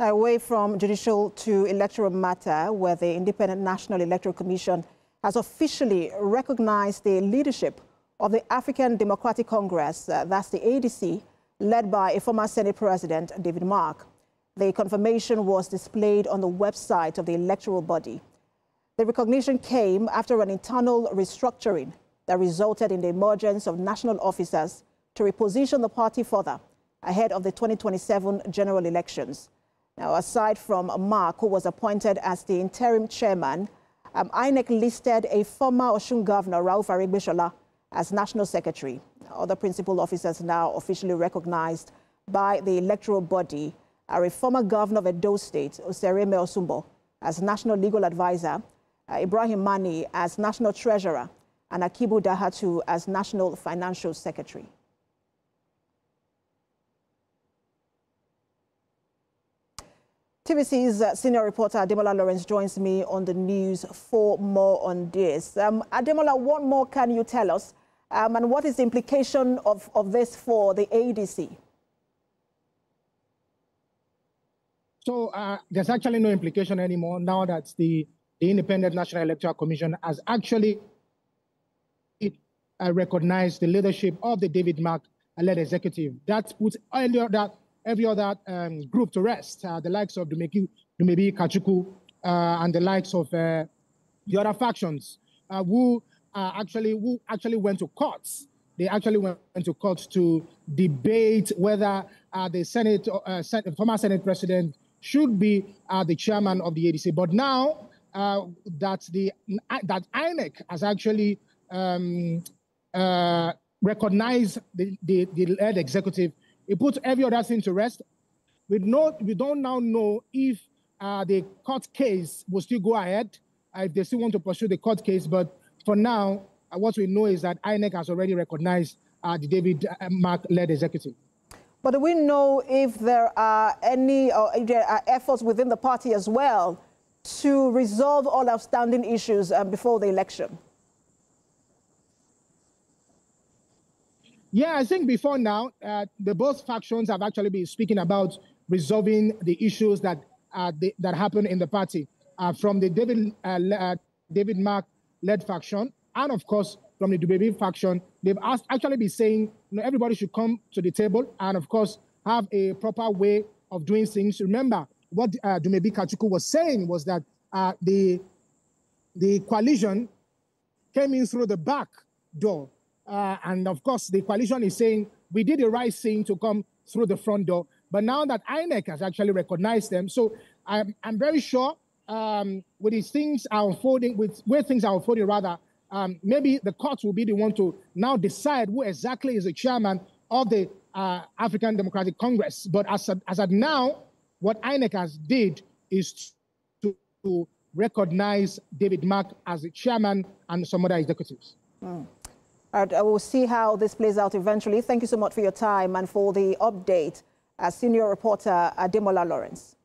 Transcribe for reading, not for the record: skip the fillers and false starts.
Away from judicial to electoral matter, where the Independent National Electoral Commission has officially recognized the leadership of the African Democratic Congress, that's the ADC, led by a former Senate President, David Mark. The confirmation was displayed on the website of the electoral body. The recognition came after an internal restructuring that resulted in the emergence of national officers to reposition the party further ahead of the 2027 general elections. Now, aside from Mark, who was appointed as the interim chairman, INEC listed a former Osun governor, Rauf Aregbesola, as national secretary. Other principal officers now officially recognized by the electoral body are a former governor of Edo State, Osereme Osumbo, as national legal advisor, Ibrahim Mani as national treasurer, and Akibu Dahatu as national financial secretary. TVC's senior reporter Ademola Lawrence joins me on the news for more on this. Ademola, what more can you tell us? And what is the implication of this for the ADC? So there's actually no implication anymore now that the Independent National Electoral Commission has actually recognized the leadership of the David Mark-led executive. That puts every other group to rest, the likes of Dumebi Kachuku and the likes of the other factions who actually went to courts. They actually went to court to debate whether the former Senate President should be the chairman of the ADC. But now that INEC has actually recognized the lead executive, it puts every other thing to rest. We don't now know if the court case will still go ahead, if they still want to pursue the court case. But for now, what we know is that INEC has already recognized the David Mark-led executive. But do we know if there are any efforts within the party as well to resolve all outstanding issues before the election? Yeah, I think before now, the both factions have actually been speaking about resolving the issues that happen in the party, from the David Mark-led faction, and of course from the Dumebi faction. They've actually been saying, everybody should come to the table and of course have a proper way of doing things. Remember, what Dumebi Kachuku was saying was that the coalition came in through the back door. And of course, the coalition is saying we did the right thing to come through the front door. But now that INEC has actually recognized them, so I'm very sure with these things are unfolding, where things are unfolding rather, maybe the courts will be the one to now decide who exactly is the chairman of the African Democratic Congress. But as of now, what INEC has did is to recognize David Mark as the chairman and some other executives. All right, I will see how this plays out eventually. Thank you so much for your time and for the update. Senior reporter Ademola Lawrence.